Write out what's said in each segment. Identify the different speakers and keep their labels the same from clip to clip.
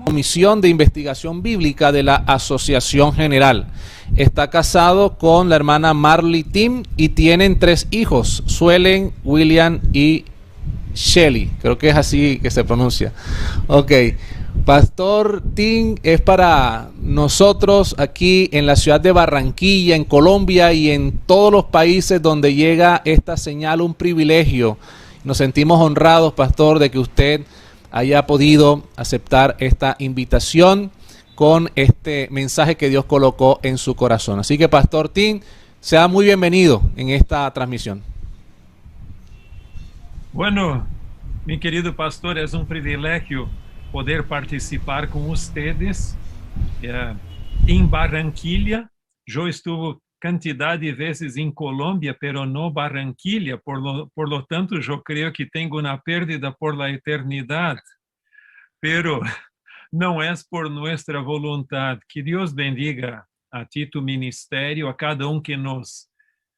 Speaker 1: Comisión de Investigación Bíblica de la Asociación General. Está casado con la hermana Marley Tim y tienen 3 hijos, Suelen, William y Shelly. Creo que es así que se pronuncia. Ok. Pastor Tim es para nosotros aquí en la ciudad de Barranquilla, en Colombia y en todos los países donde llega esta señal un privilegio. Nos sentimos honrados, Pastor, de que usted haya podido aceptar esta invitación con este mensaje que Dios colocó en su corazón. Así que, Pastor Tim, sea muy bienvenido en esta transmisión.
Speaker 2: Bueno, mi querido pastor, es un privilegio poder participar con ustedes en Barranquilla. Yo estuve cantidad de veces en Colombia, pero no Barranquilla. Por lo tanto, yo creo que tengo una pérdida por la eternidad. Pero no es por nuestra voluntad. Que Dios bendiga a ti, tu ministerio, a cada que nos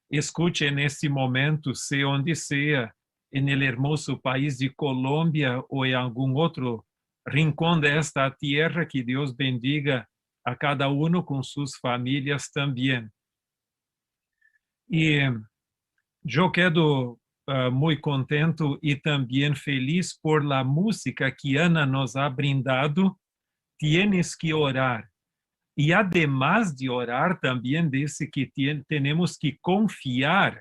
Speaker 2: escuche en este momento, sea onde sea, en el hermoso país de Colombia o en algún otro rincón de esta tierra. Que Dios bendiga a cada uno con sus familias también. Y yo quedo muy contento y también feliz por la música que Ana nos ha brindado. Tienes que orar. Y además de orar, también dice que tenemos que confiar.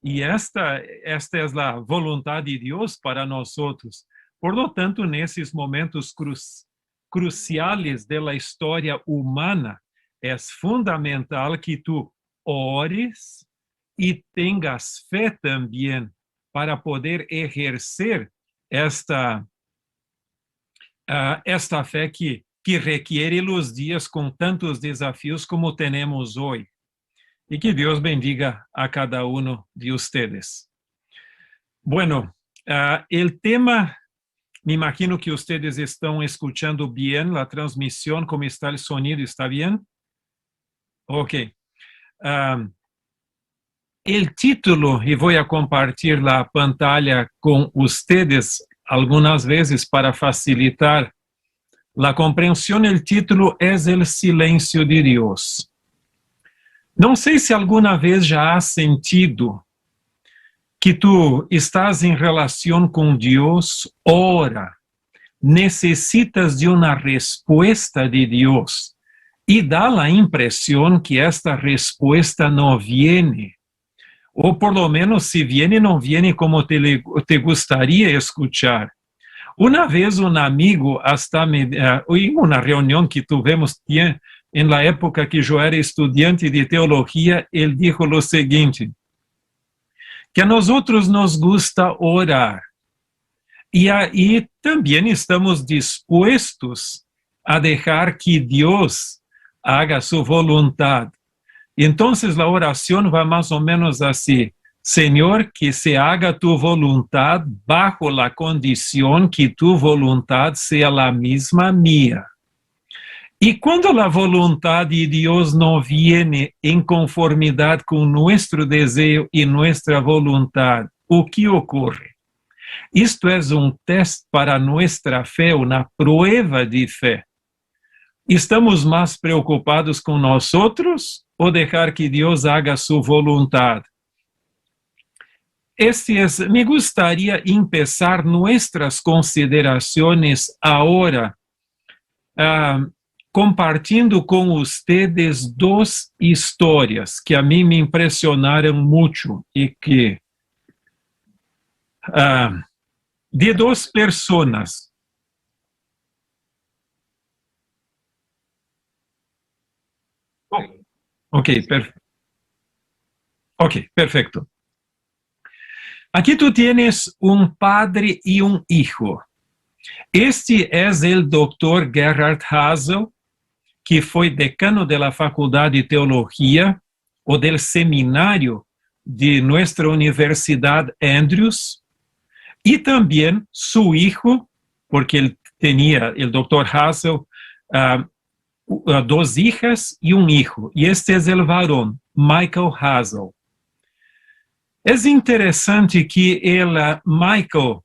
Speaker 2: Y esta es la voluntad de Dios para nosotros. Por lo tanto, en esos momentos cruciales de la historia humana, es fundamental que tú ores y tengas fe también para poder ejercer esta fe que requiere los días con tantos desafíos como tenemos hoy. Y que Dios bendiga a cada uno de ustedes. Bueno, el tema, me imagino que ustedes están escuchando bien la transmisión, cómo está el sonido, ¿está bien? Ok. El título, y voy a compartir la pantalla con ustedes algunas veces para facilitar la comprensión. El título es El silencio de Dios. Não sei se alguma vez já has sentido que tu estás em relação com Deus, ora, necessitas de uma resposta de Deus e dá a impressão que esta resposta não viene, ou por lo menos se viene, não viene como te gostaria escuchar. Uma vez um amigo, em uma reunião que tivemos, en la época que yo era estudiante de teología, él dijo lo siguiente, que a nosotros nos gusta orar y también estamos dispuestos a dejar que Dios haga su voluntad. Entonces la oración va más o menos así: Señor, que se haga tu voluntad bajo la condición que tu voluntad sea la misma mía. Y cuando la voluntad de Dios no viene en conformidad con nuestro deseo y nuestra voluntad, ¿qué ocurre? Esto es un test para nuestra fe, una prueba de fe. ¿Estamos más preocupados con nosotros o dejar que Dios haga su voluntad? Me gustaría empezar nuestras consideraciones ahora compartiendo con ustedes 2 historias que a mí me impresionaron mucho y que de 2 personas. Ok, perfecto. Aquí tú tienes un padre y un hijo. Este es el doctor Gerhard Hasel, que foi decano de la Facultad de Teología o del seminario de nuestra Universidad Andrews, y también su hijo, porque él tenía, el doctor Hasel, 2 hijas y un hijo, y este es el varón, Michael Hasel. Es interesante que Michael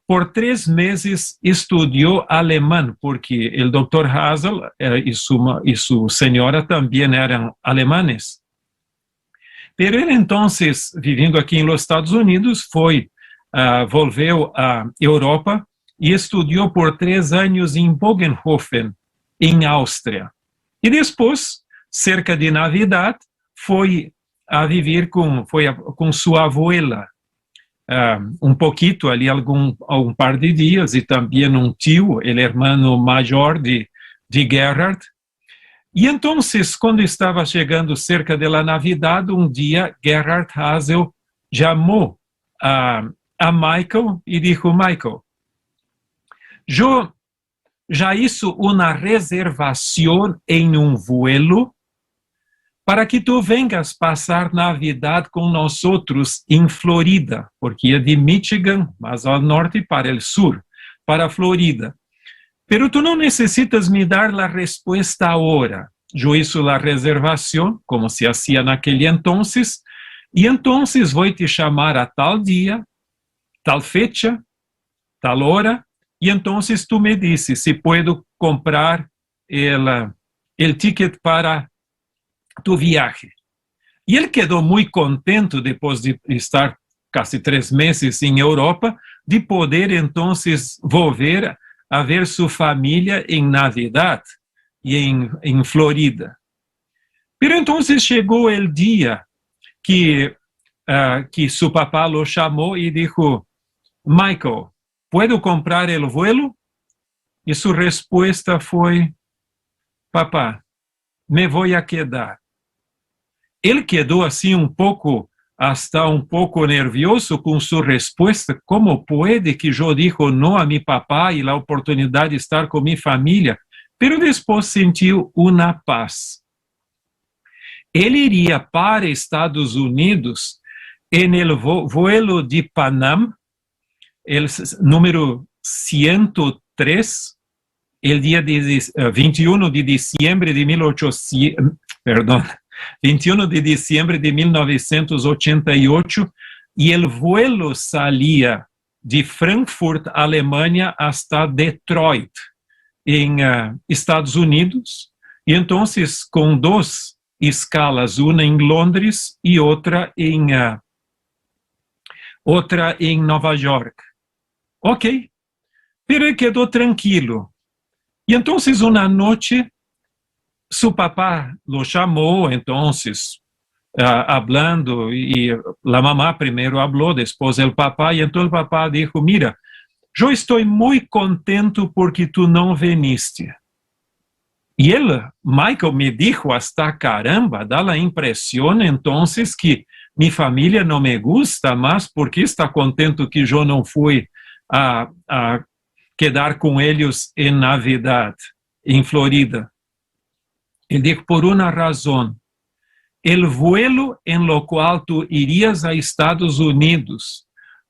Speaker 2: por 3 meses estudió alemán, porque el doctor Hazel y su señora también eran alemanes. Pero él entonces, viviendo aquí en los Estados Unidos, volvió a Europa y estudió por 3 años en Bogenhofen, en Austria. Y después, cerca de Navidad, fue a vivir con su abuela, un poquito ali, un par de días, y también un tío, el hermano mayor de Gerhard. Y entonces, cuando estaba llegando cerca de la Navidad, un día Gerhard Hazel llamó a Michael y dijo: Michael, yo ya hice una reservación en un vuelo para que tú vengas pasar Navidad con nosotros en Florida, porque es de Michigan, más al norte para el sur, para Florida. Pero tú no necesitas me dar la respuesta ahora. Yo hice la reservación, como se hacía en aquel entonces, y entonces voy a te llamar a tal día, tal fecha, tal hora, y entonces tú me dices si puedo comprar el ticket para tu viaje. Y él quedó muy contento después de estar casi 3 meses en Europa, de poder entonces volver a ver su familia en Navidad y en Florida. Pero entonces llegó el día que su papá lo llamó y dijo: Michael, ¿puedo comprar el vuelo? Y su respuesta fue: papá, me voy a quedar. Él quedó así hasta un poco nervioso con su respuesta. ¿Cómo puede que yo dijo no a mi papá y la oportunidad de estar con mi familia? Pero después sintió una paz. Él iría para Estados Unidos en el vuelo de Panam, el número 103, el día 21 de diciembre de 21 de diciembre de 1988, y el vuelo salía de Frankfurt, Alemania, hasta Detroit, en Estados Unidos, y entonces con 2 escalas, una en Londres y otra en Nueva York. Ok, pero él quedó tranquilo. Y entonces una noche su papá lo llamó, entonces, hablando, y la mamá primero habló, después el papá, y entonces el papá dijo: mira, yo estoy muy contento porque tú no viniste. Y Michael me dijo hasta caramba, da la impresión entonces que mi familia no me gusta más porque está contento que yo no fui a quedar con ellos en Navidad, en Florida. Él dijo: por una razón, el vuelo en lo cual tú irías a Estados Unidos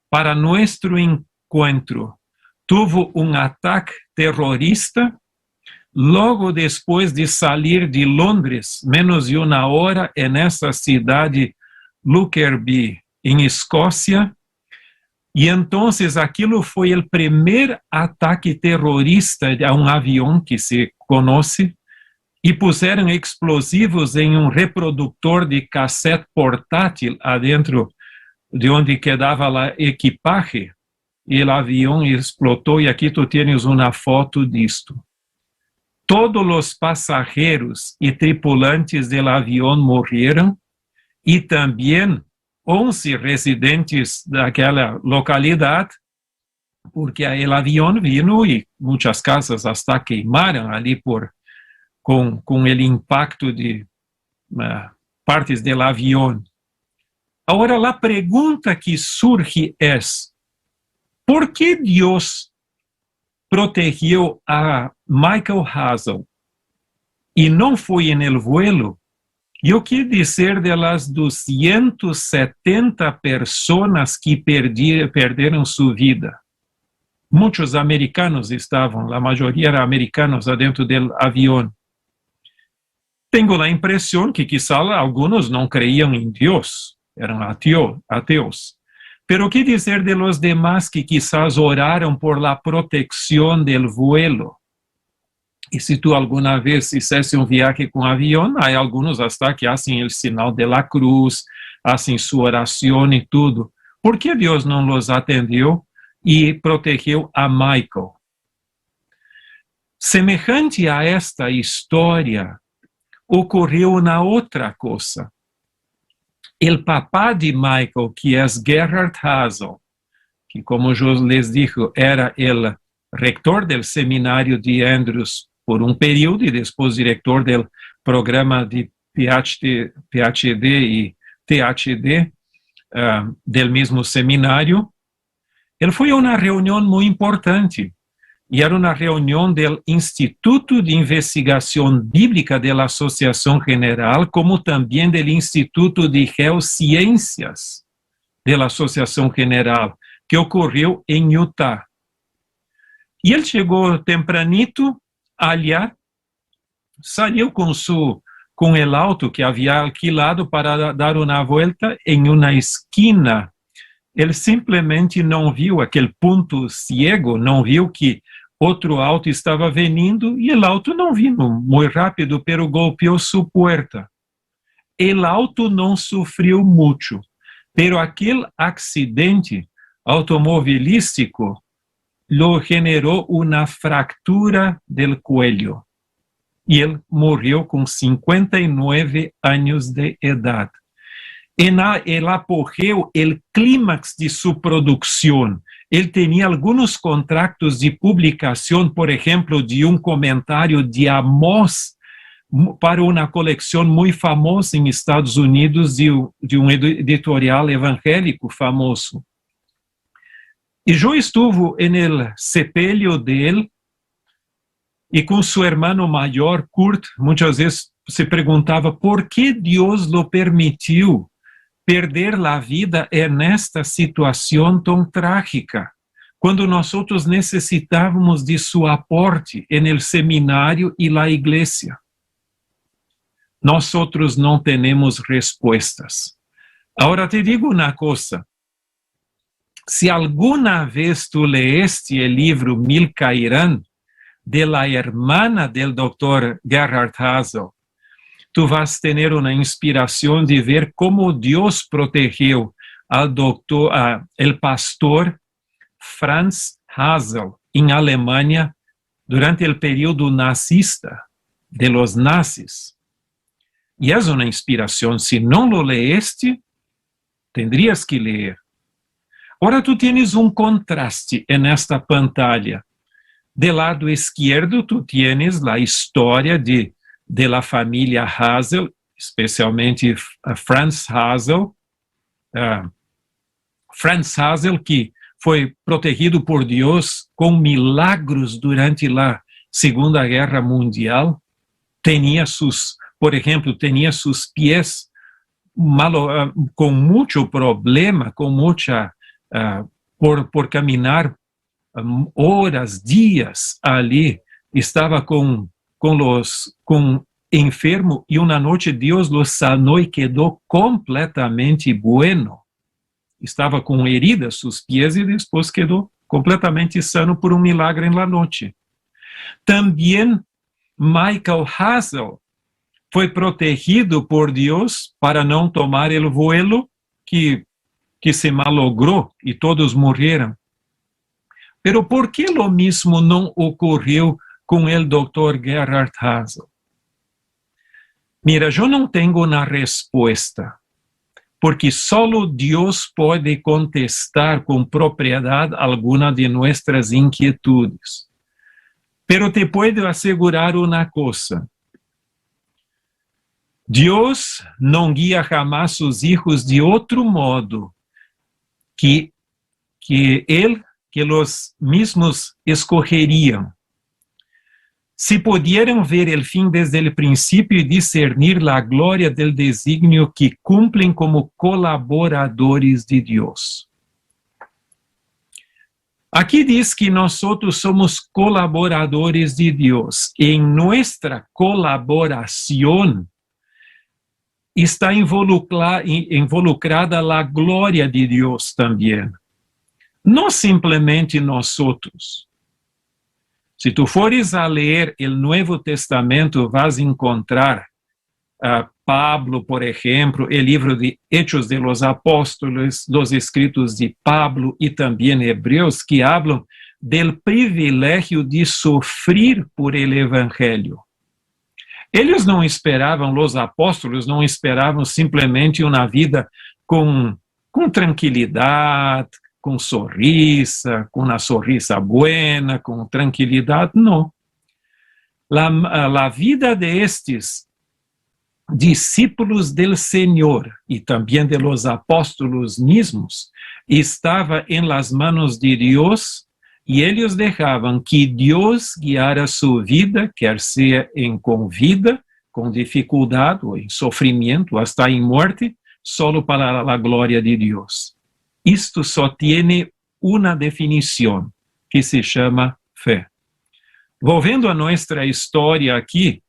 Speaker 2: para nuestro encuentro tuvo un ataque terrorista. Logo después de salir de Londres, menos de una hora en esa ciudad de Lockerbie, en Escocia, y entonces aquello fue el primer ataque terrorista a un avión que se conoce, y pusieron explosivos en un reproductor de cassette portátil adentro de donde quedaba el equipaje, y el avión explotó, y aquí tú tienes una foto de esto. Todos los pasajeros y tripulantes del avión murieron, y también 11 residentes de aquella localidad, porque el avión vino y muchas casas hasta quemaron ali con el impacto de partes del avión. Ahora la pregunta que surge es: ¿por qué Dios protegió a Michael Hazel y no fue en el vuelo? Yo quiero decir de las 270 personas que perdieron su vida. Muchos americanos estaban, la mayoría eran americanos adentro del avión. Tengo la impresión que quizá algunos no creían en Dios, eran ateos. Pero ¿qué decir de los demás que quizás oraron por la protección del vuelo? Y si tú alguna vez hiciste un viaje con avión, hay algunos hasta que hacen el sinal de la cruz, hacen su oración y todo. ¿Por qué Dios no los atendió y protegió a Michael? Semejante a esta historia, ocurrió una otra cosa. El papá de Michael, que es Gerhard Hazel, que como yo les dije, era el rector del seminario de Andrews por un periodo y después director del programa de PhD y ThD del mismo seminario. Él fue a una reunión muy importante y era una reunión del Instituto de Investigación Bíblica de la Asociación General, como también del Instituto de Geociencias de la Asociación General, que ocurrió en Utah. Y él llegó tempranito allá, salió con el auto que había alquilado para dar una vuelta en una esquina. Él simplemente não viu aquele ponto ciego, não viu que outro auto estava vindo e o auto não vindo muito rápido, pero golpeou sua porta. O auto não sofreu muito, pero aquele acidente automobilístico lo generou uma fractura del cuello e ele morreu com 59 anos de idade. El apogeu, el clímax de su producción. Él tenía algunos contratos de publicación, por ejemplo, de un comentario de Amós para una colección muy famosa en Estados Unidos de un editorial evangélico famoso. Y yo estuve en el sepelio de él y con su hermano mayor, Kurt, muchas veces se preguntaba por qué Dios lo permitió perder la vida en esta situación tan trágica, cuando nosotros necesitábamos de su aporte en el seminario y la iglesia. Nosotros no tenemos respuestas. Ahora te digo una cosa. Si alguna vez tú leíste el libro Milcairán de la hermana del doctor Gerhard Hazel, tú vas a tener una inspiración de ver cómo Dios protegió al el pastor Franz Hazel en Alemania durante el periodo nazista de los nazis. Y es una inspiración. Si no lo leíste, tendrías que leer. Ahora tú tienes un contraste en esta pantalla. Del lado izquierdo tú tienes la historia de la familia Hazel, especialmente Franz Hazel. Franz Hazel, que foi protegido por Deus com milagros durante a Segunda Guerra Mundial. Por exemplo, tinha seus pés com muito problema, com muita, por caminhar horas, dias ali, estava com enfermo e uma noite Deus lo sanou e quedou completamente bueno. Estava com heridas sus pés e depois quedou completamente sano por milagre na noite. Também Michael Hazel foi protegido por Deus para não tomar o vuelo que se malogrou e todos morreram. Pero por que lo mismo não ocorreu com o Dr. Gerhard Hazel? Mira, eu não tenho uma resposta, porque solo Deus pode contestar com propriedade alguma de nossas inquietudes. Pero te puedo asegurar uma coisa. Deus não guia jamás sus hijos de outro modo que los mismos escogerían. Si pudieran ver el fin desde el principio y discernir la gloria del designio que cumplen como colaboradores de Dios. Aquí dice que nosotros somos colaboradores de Dios. En nuestra colaboración, está involucrada a glória de Deus também. Não simplesmente nós outros. Se tu fores a ler o Novo Testamento, vas encontrar Pablo, por exemplo, o livro de Hechos de los Apóstolos, dos escritos de Pablo e também Hebreus, que falam do privilégio de sofrer por el Evangelho. Eles não esperavam, os apóstolos não esperavam simplesmente uma vida com tranquilidade, com sorrisa, com uma sorrisa buena, com tranquilidade, não. A vida destes discípulos del Senhor e também de los apóstolos mesmos estava em las manos de Deus e eles deixavam que Deus guiara sua vida, quer seja com vida, com dificuldade ou em sofrimento, hasta em morte, solo para a glória de Deus. Isto só tem uma definição, que se chama fé. Volvendo a nossa história aqui,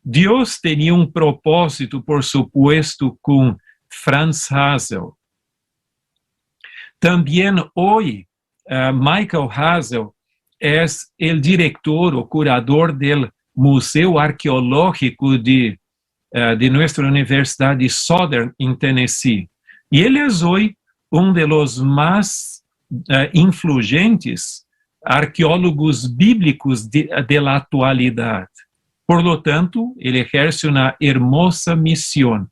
Speaker 2: Deus tinha um propósito, por supuesto, com Franz Hazel. Também hoje, Michael Hazel é o diretor, o curador do Museu Arqueológico de nossa Universidade Southern, em Tennessee. E ele é hoje dos mais influentes arqueólogos bíblicos da atualidade. Por lo tanto, ele exerce uma hermosa missão.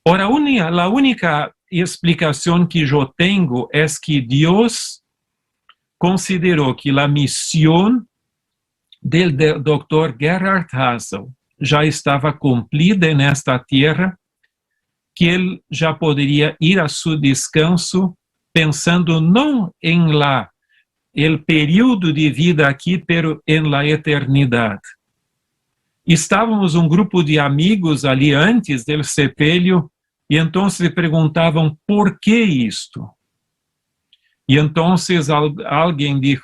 Speaker 2: Ora, a única explicação que eu tenho é que Deus considerou que a missão do Dr. Gerhard Hazel já estava cumprida nesta terra, que ele já poderia ir a seu descanso, pensando não em el período de vida aqui, pero em la eternidade. Estávamos um grupo de amigos ali antes do sepelho e então se perguntavam por que isto. E então alguém disse,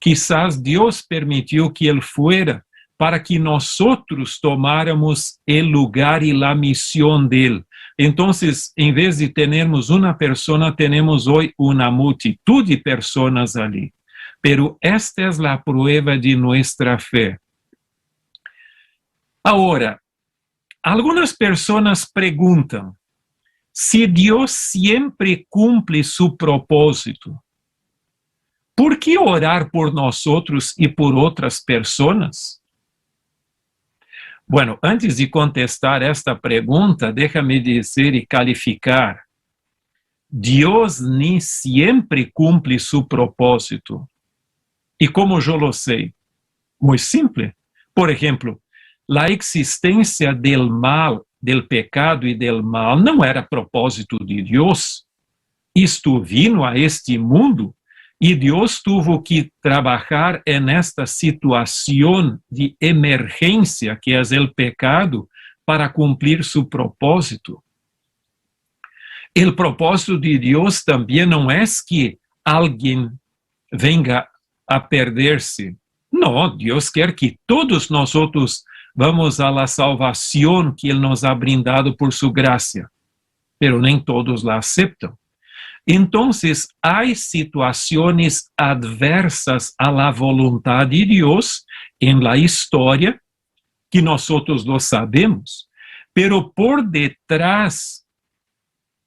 Speaker 2: quizás Deus permitiu que ele fuera para que nós outros tomáramos o lugar e a missão dele. Então, em vez de termos uma pessoa, temos hoje uma multitud de pessoas ali. Pero esta é a prueba de nossa fé. Agora, algumas pessoas perguntam, se Deus sempre cumpre seu propósito, por que orar por nós outros e por outras pessoas? Bueno, antes de contestar esta pergunta, déjame dizer e calificar. Deus nem sempre cumpre seu propósito. E como eu lo sei? Muito simples. Por exemplo, a existência do mal, do pecado e do mal não era propósito de Deus. Isto vino a este mundo e Deus teve que trabalhar nesta situação de emergência que é o pecado para cumprir seu propósito. O propósito de Deus também não é que alguém venha a perder-se. Não, Deus quer que todos nós outros vamos à salvação que Ele nos ha brindado por sua graça, pero nem todos la aceptam. Então, há situações adversas à la voluntade de Deus em la história que nós outros lo sabemos, pero por detrás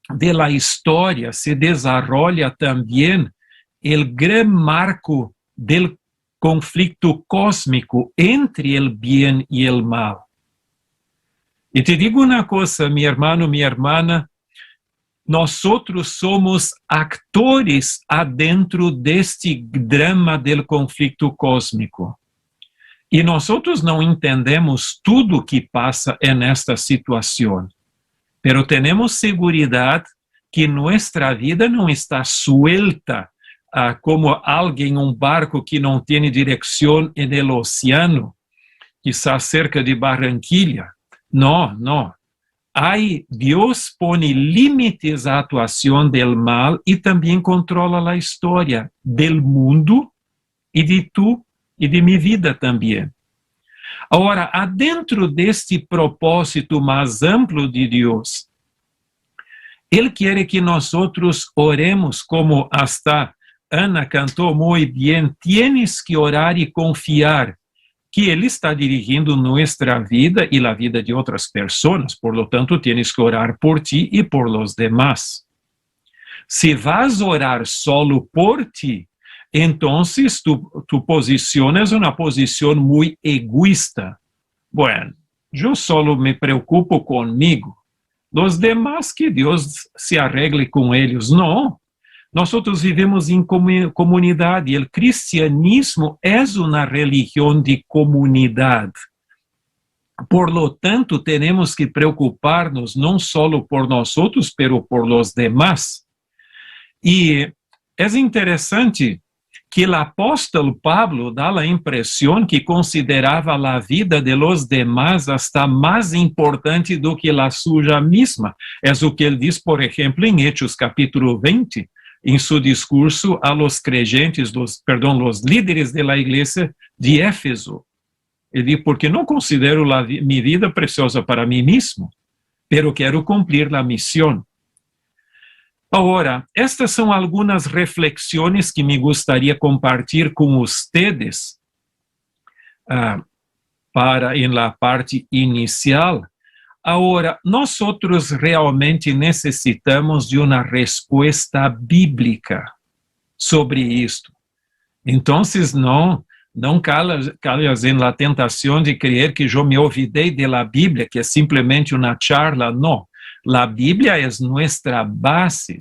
Speaker 2: de la história se desarrolla também o gran marco del conflicto cósmico entre el bien y el mal. E te digo uma coisa, meu irmão, minha irmã, nós outros somos actores adentro deste drama del conflicto cósmico. E nós outros não entendemos tudo que passa nesta situação. Pero temos seguridade que nossa vida não está suelta como alguém, barco que não tem direção no oceano, quizás cerca de Barranquilla. Não. Deus põe limites à atuação do mal e também controla a história do mundo e de tu e de minha vida também. Agora, adentro deste propósito mais amplo de Deus, Ele quer que nós oremos como hasta Ana cantou muito bem, tienes que orar e confiar que Ele está dirigindo nossa vida e a vida de outras pessoas, por lo tanto, tienes que orar por ti e por los demás. Se vas orar solo por ti, entonces tu posición es una posición muy egoísta. Bueno, yo solo me preocupo conmigo. Los demás que Dios se arregle con ellos. No. Nosotros vivimos em comunidade e o cristianismo é uma religião de comunidade. Por lo tanto, temos que preocupar-nos não só por nós, pero por los demás. E é interessante que o apóstolo Pablo dá a impressão que considerava a vida de los demás hasta mais importante do que a sua mesma. É o que ele diz, por exemplo, em Hechos capítulo 20, em seu discurso a los creyentes, los líderes de la igreja de Éfeso. Ele diz, porque não considero minha vida preciosa para mim mesmo, pero quero cumprir a missão. Agora, estas são algumas reflexões que me gostaria compartilhar com vocês em la parte inicial. Agora, nós realmente necessitamos de uma resposta bíblica sobre isto. Então, não calhas em la tentação de crer que eu me olvidei de la Bíblia, que é simplesmente uma charla. Não. La Bíblia é nossa base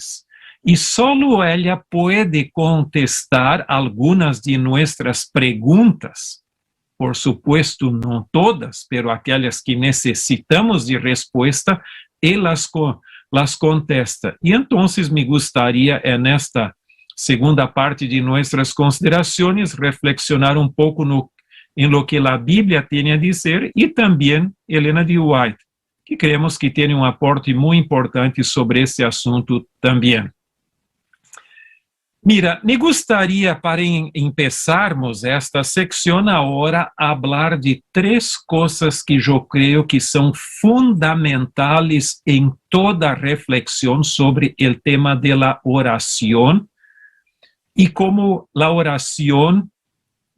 Speaker 2: e solo ela pode contestar algumas de nossas perguntas. Por supuesto, não todas, pero aquelas que necessitamos de resposta, elas las contesta. E então, me gostaria, nesta segunda parte de nossas considerações, reflexionar pouco em lo que a Bíblia tem a dizer e também Helena de White, que creemos que tem aporte muito importante sobre esse assunto também. Mira, me gostaria, para empezarmos esta secção agora, falar de 3 coisas que eu creio que são fundamentais em toda reflexão sobre o tema da oração e como a oração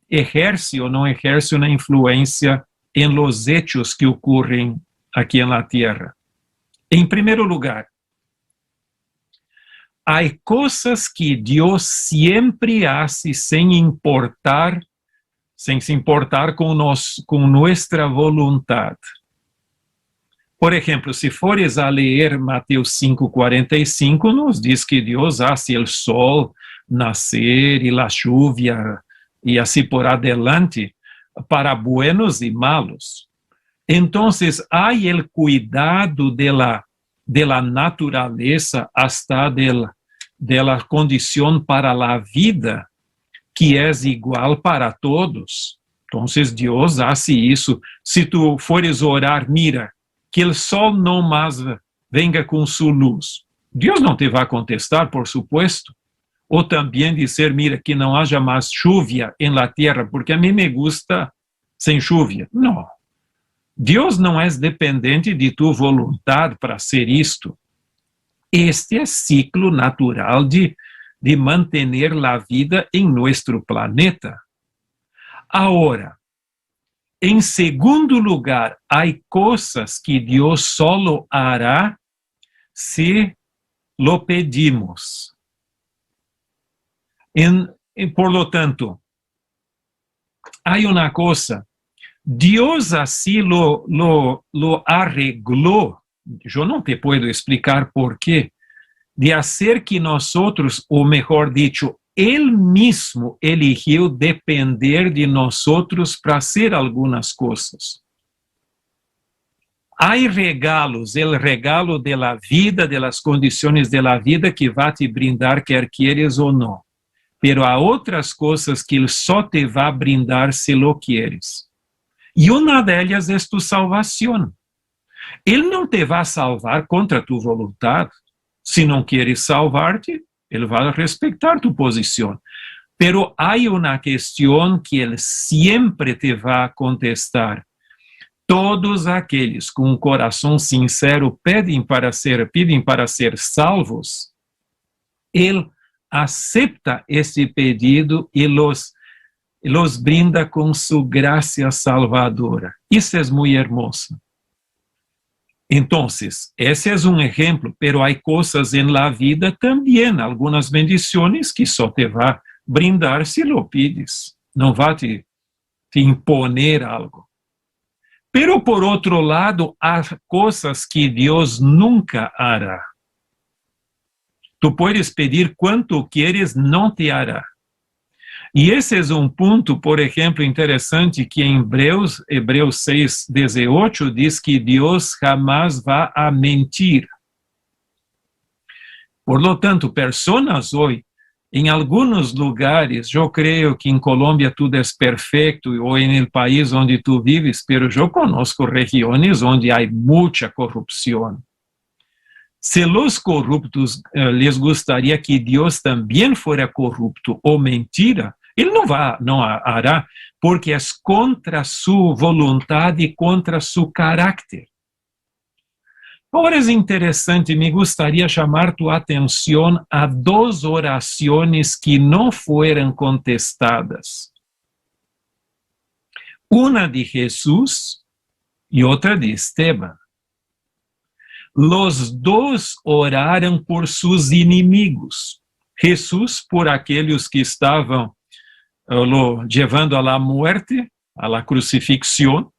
Speaker 2: exerce ou não exerce uma influência em los hechos que ocorrem aqui na Terra. Em primeiro lugar, há coisas que Deus sempre hace sem se importar com nossa vontade. Por exemplo, se fores a ler Mateus 5:45, nos diz que Deus hace o sol nascer e a chuva e assim por adiante para buenos e malos. Então, há o cuidado de la naturaleza hasta de la condição para a vida, que é igual para todos. Então, Deus hace isso. Se tu fores orar, mira, que o sol não mais venga com sua luz. Deus não te vai contestar, por supuesto. Ou também dizer, mira, que não haja mais chuva em la terra, porque a mim me gusta sem chuva. Não. Deus não é dependente de tua vontade para ser isto. Este é ciclo natural de manter a vida em nosso planeta. Agora, em segundo lugar, há coisas que Deus solo hará se lo pedimos. Por lo tanto, há uma coisa. Deus assim lo arreglou, eu não te puedo explicar por quê, de hacer que nós, ou melhor dicho, Ele mesmo eligiu depender de nós para hacer algumas coisas. Há regalos, o regalo de la vida, de las condições de la vida que vai te brindar, quer queres ou não. Pero há outras coisas que Ele só te vai brindar se lo queres. E uma delas é tu salvação. Ele não te vai salvar contra tu vontade. Se não queres salvar-te, Ele vai respeitar tu posição. Pero há uma questão que Ele sempre te vai contestar. todos aqueles com um coração sincero pedem para ser salvos, Ele acepta esse pedido e los brinda com sua graça salvadora. Isso é muito hermoso. Então, esse é um exemplo, pero há coisas em la vida também, algumas bendições que só te vai brindar se lo pides, não vai te imponer algo. Pero por outro lado, há coisas que Deus nunca hará. Tu puedes pedir quanto quieres, não te hará. E esse é um ponto, por exemplo, interessante que em Hebreus 6:18 diz que Deus jamais vai a mentir. Por lo tanto, pessoas hoje, em alguns lugares, eu creio que em Colômbia tudo é perfeito, ou em el país onde tu vives, pero eu conozco regiões onde há muita corrupção. Se los corruptos les gustaría que Deus também fora corrupto ou mentira, Ele não hará, porque é contra sua vontade e contra seu caráter. Agora é interessante, me gostaria chamar tua atenção a duas orações que não foram contestadas. Uma de Jesus e outra de Esteban. Los dois oraram por seus inimigos. Jesus por aqueles que estavam levando a la muerte, a la crucifixión,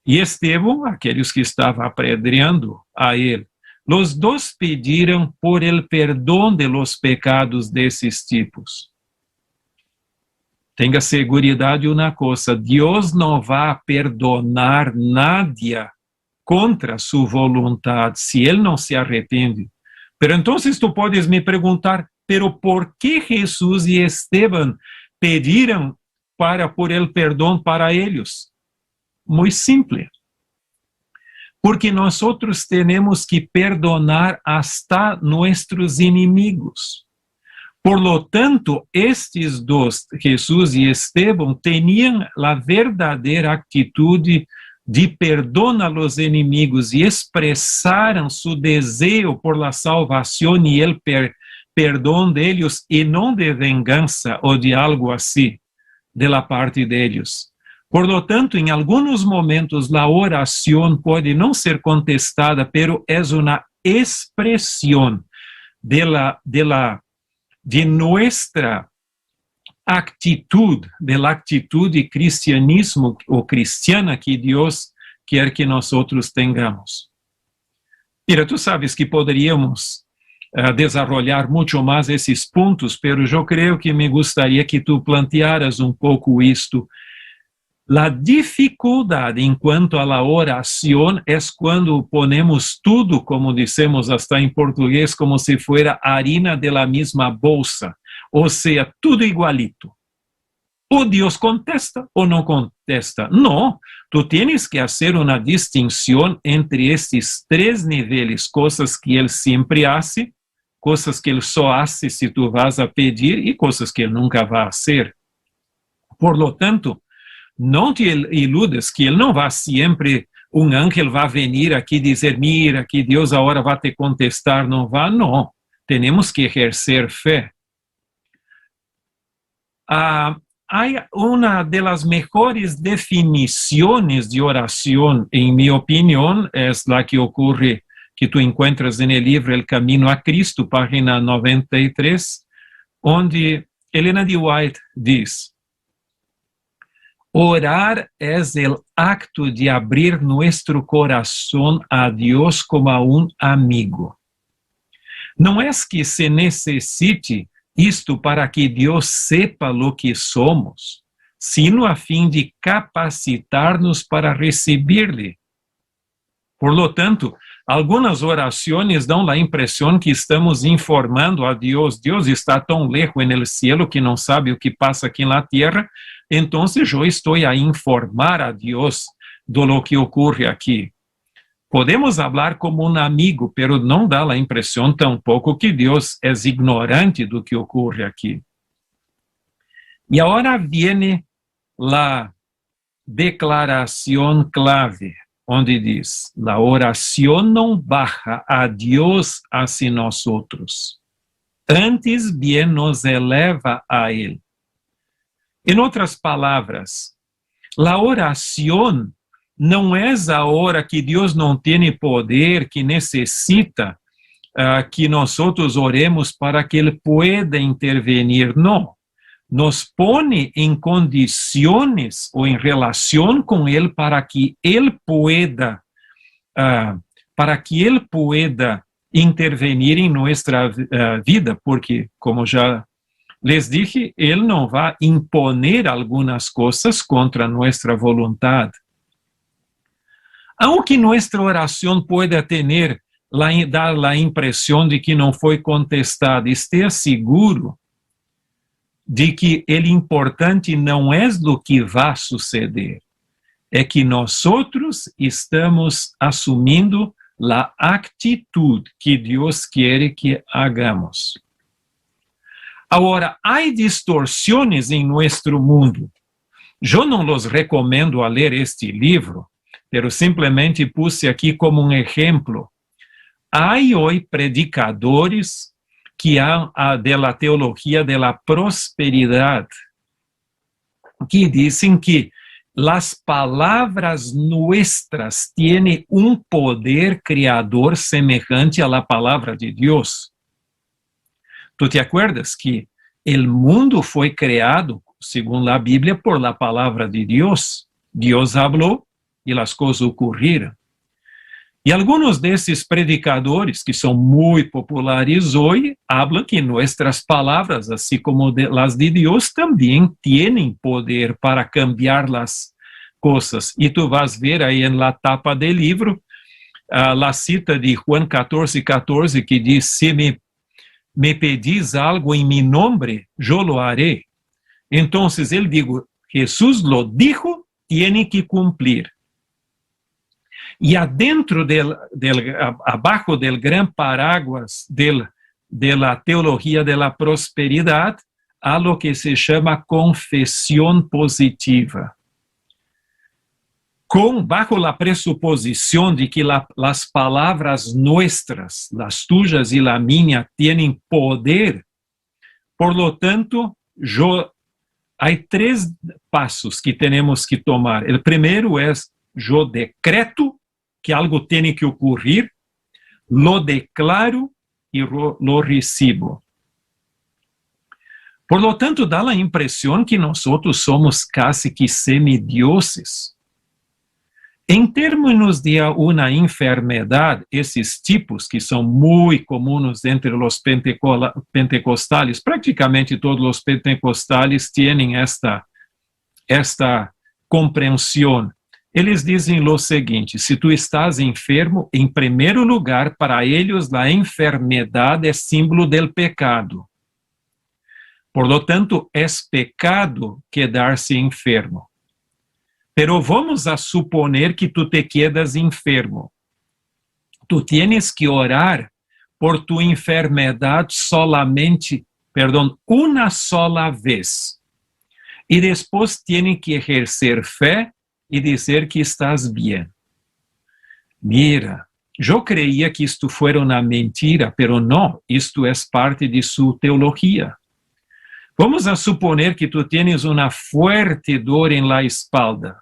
Speaker 2: e Estevão, aqueles que estavam apedreando a ele. Los dois pediram por el perdão de los pecados desses tipos. Tenha segurança de uma coisa, Deus não vai perdonar nadie contra sua vontade, se ele não se arrepende. Pero então tu podes me perguntar, pero por que Jesus e Esteban pediram por el perdão para eles? Muito simples. Porque nós temos que perdonar hasta nossos inimigos. Por lo tanto, estes dois, Jesus e Esteban, tinham a verdadeira atitude de perdão a los inimigos e expressaram seu desejo por la salvação e el perdão deles, e não de vingança ou de algo assim, de la parte deles. Por lo tanto, em alguns momentos, a oração pode não ser contestada, pero é uma expressão de nossa atitude, da atitude cristianismo ou cristiana que Deus quer que nós tenhamos. Mira, tu sabes que poderíamos desarrollar muito mais esses pontos, pero eu creio que me gostaria que tu plantearas pouco isto. A dificuldade enquanto a la oração é quando ponemos tudo, como dissemos hasta em português, como se fuera harina de la misma bolsa, ou seja, tudo igualito. Ou Deus contesta ou não contesta. Não, tu tienes que fazer uma distinção entre estes três níveis, coisas que Ele sempre hace, coisas que Ele só hace se tu vas a pedir e coisas que Ele nunca vai fazer. Por lo tanto, não te iludes que Ele não vai sempre, ángel vai vir aqui dizer, mira, que Deus agora vai te contestar, não vai, não. Temos que exercer fé. Há uma das melhores definições de oração, em minha opinião, é a que ocorre, que tu encuentras no livro El Camino a Cristo, página 93, onde Helena de White diz: orar es el acto de abrir nuestro corazón a Dios como a un amigo. Não é que se necessite isto para que Deus sepa lo que somos, sino a fim de capacitar-nos para receber-lhe. Por lo tanto, algumas orações dão a impressão que estamos informando a Deus. Deus está tão lejos no cielo que não sabe o que passa aqui na terra. Então, eu estou a informar a Deus do lo que ocorre aqui. Podemos falar como um amigo, pero não dá a impressão tampouco que Deus é ignorante do que ocorre aqui. E agora vem declaração clave, onde diz, a oração não baja a Deus hacia nosotros, antes bem nos eleva a Ele. Em outras palavras, a oração não é a hora que Deus não tem poder, que necessita que nós oremos para que Ele pueda intervenir. Não. Nos pone em condições ou em relação com Ele para que Ele pueda intervenir em nossa vida, porque, como já les dije, Ele não vai imponer algumas coisas contra nossa vontade. Aunque nossa oração pueda dar a impressão de que não foi contestada, esteja seguro de que o importante não é o que vai suceder, é que nós estamos assumindo a atitude que Deus quer que hagamos. Agora, há distorções em nosso mundo. Eu não los recomendo a ler este livro, pero simplesmente puse aqui como um exemplo. Há hoje predicadores que há de la teologia de la prosperidade, que dizem que as palavras nuestras têm um poder criador semelhante à la palavra de Deus. Tu te acuerdas que o mundo foi criado, segundo a Bíblia, por la palavra de Deus? Deus falou e as coisas ocorreram. E alguns desses predicadores, que são muito populares hoje, falam que nossas palavras, assim como as de Deus, também têm poder para cambiar as coisas. E tu vas ver aí na tapa do livro, a cita de Juan 14:14, que diz, se me pedis algo em mi nombre, yo lo haré. Então, ele digo, Jesús lo dijo, tiene que cumplir. E adentro abaixo do grande paraguas da teologia da prosperidade, há o que se chama confissão positiva. Bajo a pressuposição de que as palavras nossas, as tuas e a minha, têm poder, por lo tanto, há 3 passos que temos que tomar. O primeiro é, eu decreto que algo tem que ocorrer, lo declaro e lo recibo. Por lo tanto, dá a impressão que nós somos quase que semidioses. Em termos de uma enfermidade, esses tipos que são muito comuns entre os pentecostales, praticamente todos os pentecostales têm esta compreensão. Eles dizem o seguinte, se tu estás enfermo, em primeiro lugar, para eles, a enfermidade é símbolo do pecado. Por lo tanto, é pecado quedar-se enfermo. Pero vamos a suponer que tu te quedas enfermo. Tu tienes que orar por tu enfermidade uma sola vez. E depois tienes que exercer fé e dizer que estás bem. Mira, eu creía que isto fuera uma mentira, pero não, isto é parte de sua teologia. Vamos a suponer que tu tienes uma fuerte dor em la espalda.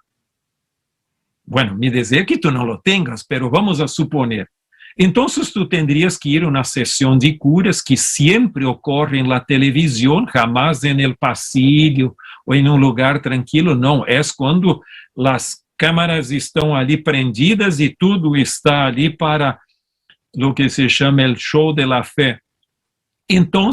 Speaker 2: Bueno, me dizer que tu não lo tengas, pero vamos a suponer. Então, tu tendrías que ir a uma sessão de curas que sempre ocorre na televisão, jamais em el pasillo ou em um lugar tranquilo, não. É quando as câmaras estão ali prendidas e tudo está ali para o que se chama o show de la fé. Então,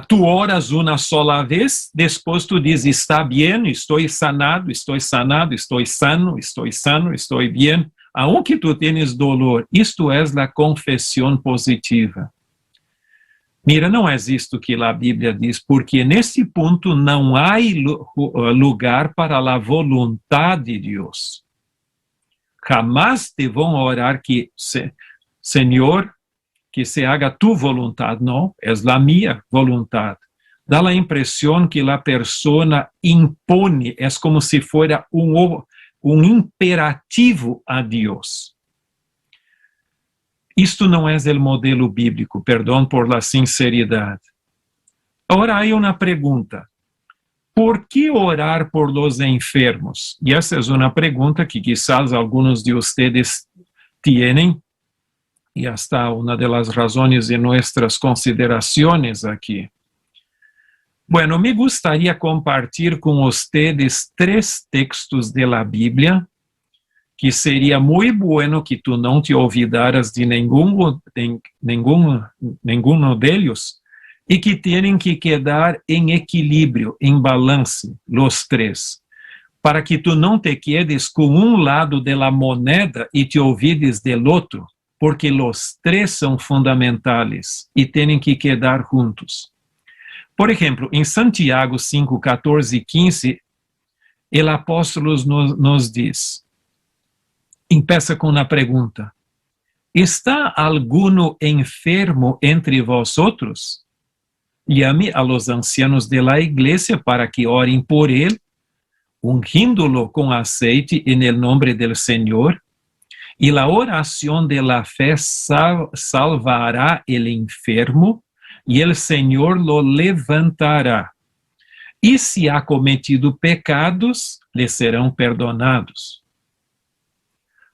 Speaker 2: tu oras uma sola vez, depois tu dizes, está bem, estou sanado, estou sanado, estou sano, estou bem. Aunque tu tienes dolor, isto é a confissão positiva. Mira, não é isto que a Bíblia diz, porque nesse ponto não há lugar para a vontade de Deus. Jamás te vão orar que, Senhor, que se haga tu vontade. Não, é a minha vontade. dá a impressão que a persona impone, é como se fuera um imperativo a Deus. Isto não é o modelo bíblico, perdão por la sinceridade. Agora há uma pergunta. Por que orar por los enfermos? E essa é uma pergunta que quizás alguns de vocês tienen, e hasta uma das razões de nossas considerações aqui. Bueno, me gustaría compartir con ustedes 3 textos de la Biblia, que sería muy bueno que tú no te olvidaras de ninguno de ellos, y que tienen que quedar en equilibrio, en balance, los 3, para que tú no te quedes con un lado de la moneda y te olvides del otro, porque los 3 son fundamentales y tienen que quedar juntos. Por exemplo, em Santiago 5, 14 e 15, o apóstolo nos diz, empieza com uma pergunta, ¿está alguno enfermo entre vosotros? Llame a los ancianos de la iglesia para que oren por él, ungiéndolo con aceite en el nombre del Señor, y la oración de la fe salvará el enfermo, e o Senhor lo levantará. E se ha cometido pecados, lhe serão perdonados.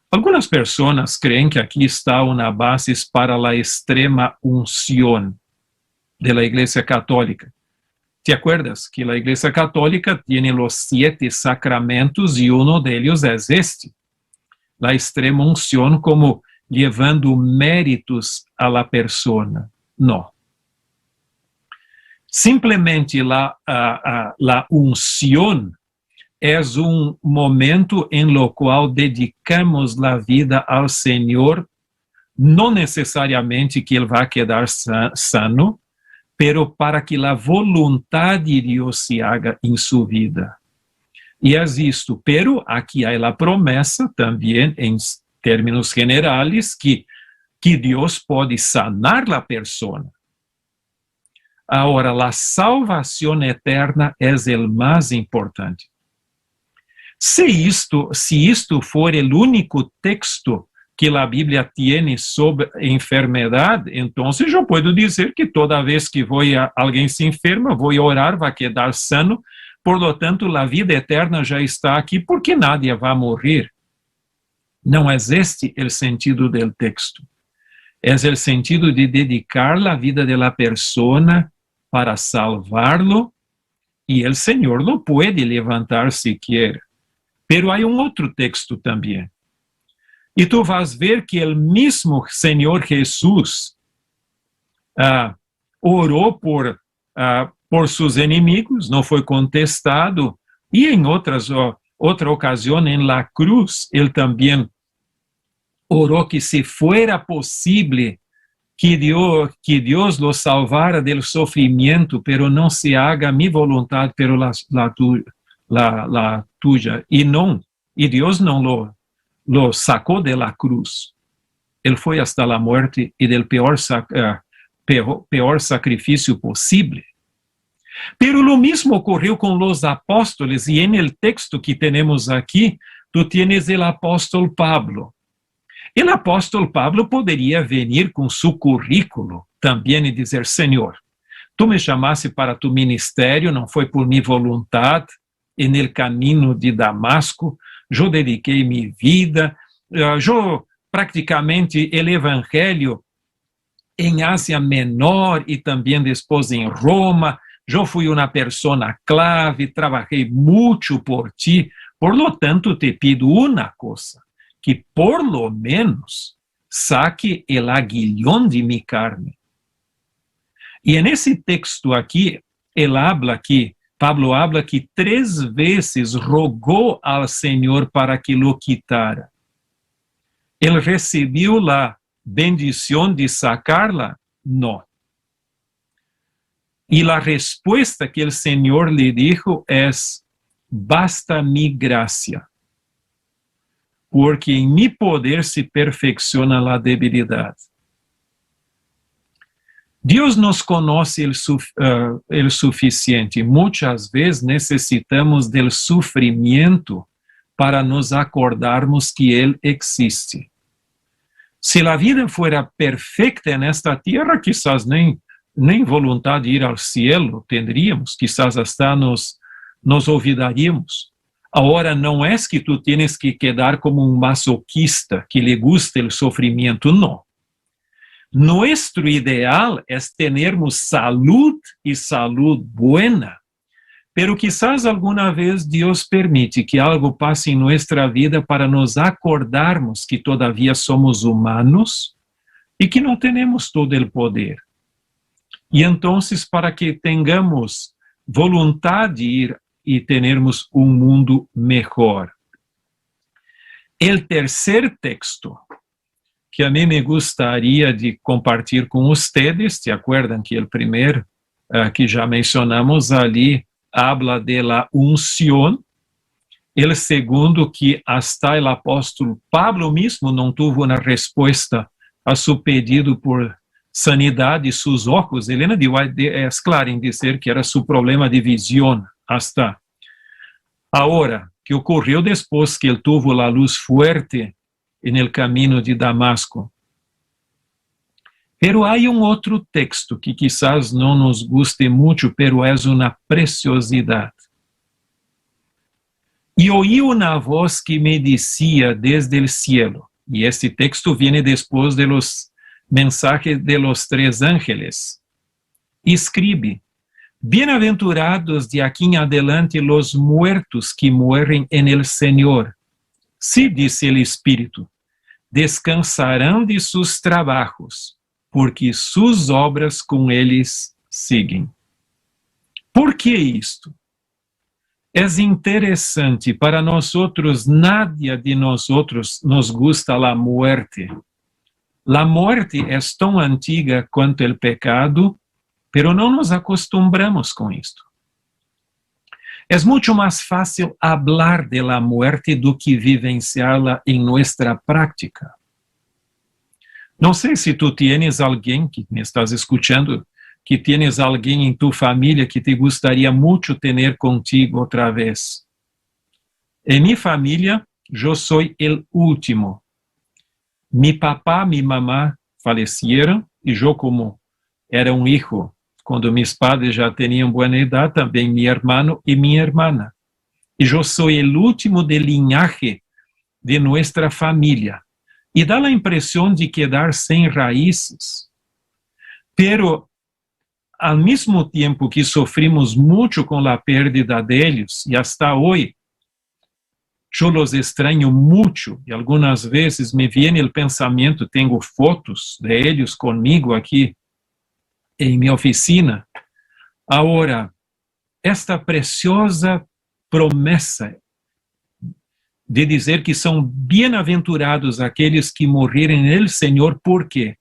Speaker 2: Algumas pessoas creem que aqui está uma base para a extrema unção da Igreja Católica. ¿Te acuerdas que a Igreja Católica tem os 7 sacramentos e um deles é este? A extrema unção como levando méritos a la persona. Não. Simplesmente la unción es un momento en lo cual dedicamos la vida al Señor, no necesariamente que Él va a quedar sano, pero para que la voluntad de Dios se haga en su vida. Y es esto, pero aquí hay la promesa también en términos generales que Dios puede sanar la persona. Agora, a salvação eterna é o mais importante. Se isto for o único texto que a Bíblia tem sobre enfermidade, então eu posso dizer que toda vez que alguém se enferma, vou orar, vai quedar sano, por lo tanto, a vida eterna já está aqui, porque nadie vai morrer. Não é este o sentido do texto. É o sentido de dedicar a vida de la persona para salvarlo, e o Senhor lo pode levantar se quer. Pero há outro texto também. E tu vas ver que o mesmo Senhor Jesus orou por seus inimigos, não foi contestado, e em outra ocasião, em la cruz, ele também orou que se fuera possível que Dios lo salvara del sofrimento, pero no se haga mi voluntad, pero la tuya. Y Dios no lo sacó de la cruz. Él fue hasta la muerte y del peor sacrificio posible. Pero lo mismo ocurrió con los apóstoles, y en el texto que tenemos aquí, tú tienes el apóstol Pablo. O apóstolo Pablo poderia vir com seu currículo também e dizer, Senhor, tu me chamaste para tu ministério, não foi por minha vontade, e no caminho de Damasco, eu dediquei minha vida, eu praticamente o evangelho em Ásia Menor e também depois em Roma, eu fui uma pessoa clave, trabalhei muito por ti, por lo tanto te pido uma coisa, que por lo menos saque el aguilhão de mi carne. E nesse texto aqui, Pablo habla que 3 vezes rogou ao Senhor para que lo quitara. Ele recebeu a bendição de sacarla? Não. E a resposta que o Senhor lhe dijo é, basta mi gracia, porque em mi poder se perfecciona a debilidade. Deus nos conoce el suficiente. Muchas veces necesitamos del sufrimiento para nos acordarmos que Él existe. Se a vida fuera perfecta nesta tierra, quizás nem vontade de ir ao cielo tendríamos, quizás hasta nos olvidaríamos. Agora, não é que tu tienes que quedar como um masoquista que lhe gusta o sofrimento, não. Nuestro ideal é termos salud e salud buena, pero quizás alguma vez Deus permite que algo passe em nossa vida para nos acordarmos que todavia somos humanos e que não temos todo o poder. E então, para que tenhamos vontade de ir e termos um mundo melhor. O terceiro texto que a mim me gostaria de compartilhar com vocês, ¿te acuerdan que o primeiro que já mencionamos ali habla de la unción, o segundo que hasta o apóstolo Pablo mesmo não teve uma resposta a seu pedido por sanidade de seus olhos. Helena de White é clara em dizer que era seu problema de visão, hasta agora, que ocorreu depois que ele teve a luz fuerte no caminho de Damasco. Pero há outro texto que quizás não nos guste muito, pero é uma preciosidade. E ouí uma voz que me dizia desde o cielo, e este texto viene depois de los mensajes de los 3 ángeles. Escribe: Bienaventurados de aquí en adelante los muertos que mueren en el Señor. Sí, dice el Espíritu, descansarán de sus trabajos, porque sus obras com eles siguen. Por que isto? É interessante, para nós nadie de nós nos gusta a muerte. A morte é tão antiga quanto o pecado, pero não nos acostumbramos com isto. É muito mais fácil falar de la muerte do que vivenciá-la em nossa prática. Não sei se tu tienes alguém que me estás escutando, que tienes alguém em tu família que te gostaria muito ter contigo outra vez. Em minha família, eu sou o último. Mi papá, mi mamá faleceram e eu, como era um hijo, quando meus pais já tinham boa idade, também meu irmão e minha irmã. E eu sou o último de linhaje de nossa família. E dá a impressão de quedar sem raízes. Pero, ao mesmo tempo que sofrimos muito com a perda deles, e hasta hoje, eu los extraño muito, e algumas vezes me vem o pensamento, tenho fotos de eles comigo aqui em minha oficina. Agora, esta preciosa promessa de dizer que são bem-aventurados aqueles que morrerem no Senhor, por quê?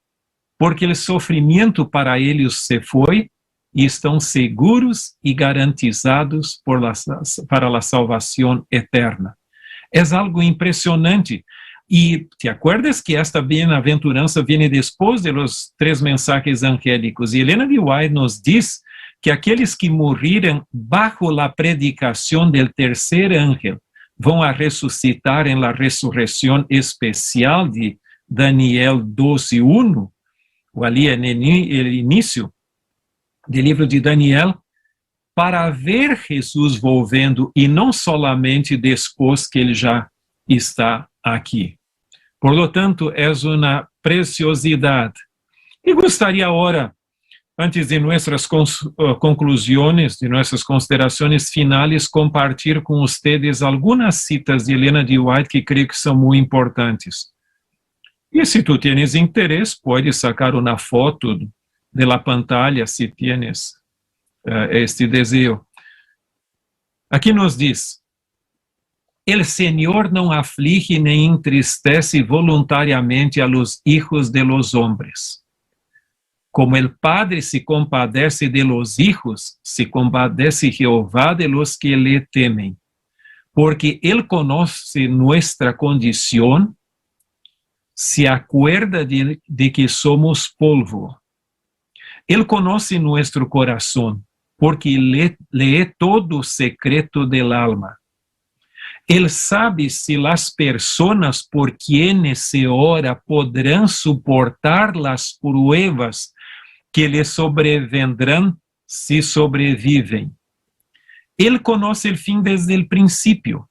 Speaker 2: Porque o sofrimento para eles se foi e estão seguros e garantizados para a salvação eterna. É algo impressionante. E te acuerdas que esta bem-aventurança vem depois de los 3 mensajes angélicos. E Helena de White nos diz que aqueles que morreram bajo la predicação del terceiro ángel vão a ressuscitar em la ressurreição especial de Daniel 12:1, ou ali no início do livro de Daniel, para ver Jesus volvendo e não solamente depois que ele já está aqui. Por lo tanto, é uma preciosidade. E gostaria agora, antes de nossas conclusões, de nossas considerações finais, compartilhar com vocês algumas citas de Helena de White que creio que são muito importantes. E se tu tienes interesse, pode sacar uma foto de la pantalla, se tienes este desejo. Aqui nos diz: El Señor não aflige nem entristece voluntariamente a los hijos de los hombres. Como el Padre se compadece de los hijos, se compadece Jehová de los que le temen. Porque Él conoce nuestra condición, se acuerda de que somos polvo. Él conoce nuestro corazón, porque lee todo secreto del alma. Él sabe si las personas por quienes se ora podrán soportar las pruebas que les sobrevendrán si sobreviven. Él conoce el fin desde el principio.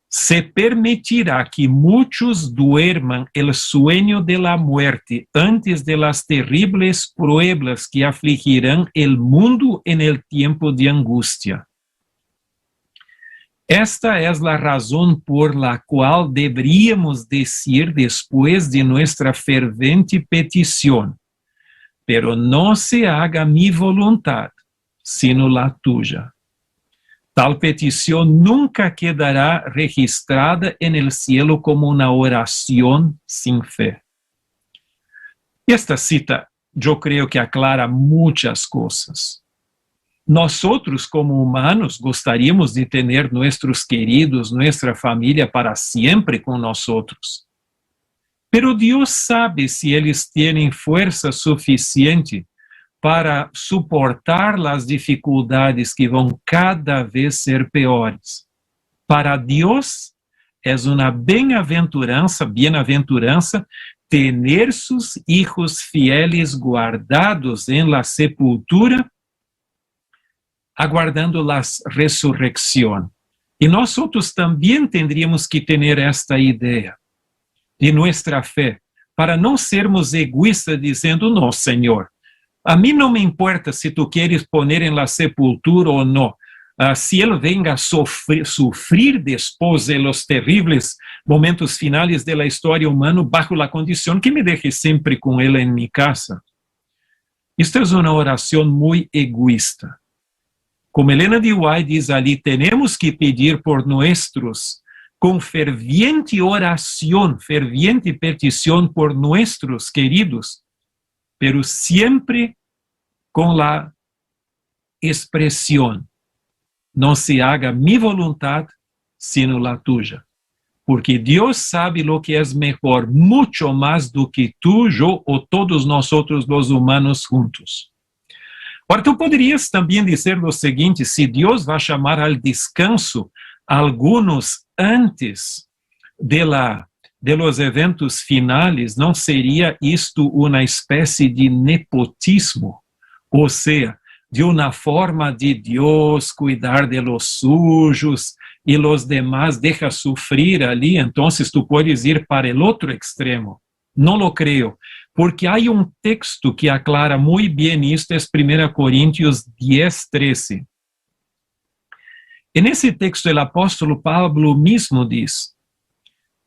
Speaker 2: Se permitirá que muchos duerman el sueño de la muerte antes de las terribles pruebas que afligirán el mundo en el tiempo de angustia. Esta es la razón por la cual deberíamos decir después de nuestra fervente petición: pero no se haga mi voluntad, sino la tuya. Tal petición nunca quedará registrada en el cielo como una oración sin fe. Esta cita yo creo que aclara muchas cosas. Nosotros como humanos gostaríamos de tener nuestros queridos, nuestra familia para siempre con nosotros. Pero Dios sabe si ellos tienen fuerza suficiente para suportar las dificultades que van cada vez ser peores. Para Dios es una bienaventuranza tener sus hijos fieles guardados en la sepultura, aguardando la resurrección. Y nosotros también tendríamos que tener esta idea de nuestra fe, para não sermos egoístas dizendo: não, Senhor, a mim não me importa se tu queres poner em la sepultura ou não. Se ele venga a sofrer depois de los terribles momentos finales de la história humana, bajo la condição que me deje sempre com ele em mi casa. Isto é uma oração muito egoísta. Como Elena de White diz ali, temos que pedir por nuestros, com ferviente oração, ferviente petição por nuestros queridos, pero sempre com la expressão: não se haga mi voluntad, sino la tuya. Porque Deus sabe lo que é melhor, muito mais do que tu, eu ou todos nós outros, os humanos juntos. Agora, tu poderias também dizer o seguinte: se Deus vai chamar ao descanso alguns antes de los eventos finales, não seria isto uma espécie de nepotismo? Ou seja, de uma forma de Deus cuidar de los sujos e los demás deja sufrir ali, então tu podes ir para el outro extremo. Não lo creo, porque há texto que aclara muito bem isto, é 1 Coríntios 10:13. Nesse texto, o apóstolo Pablo mesmo diz: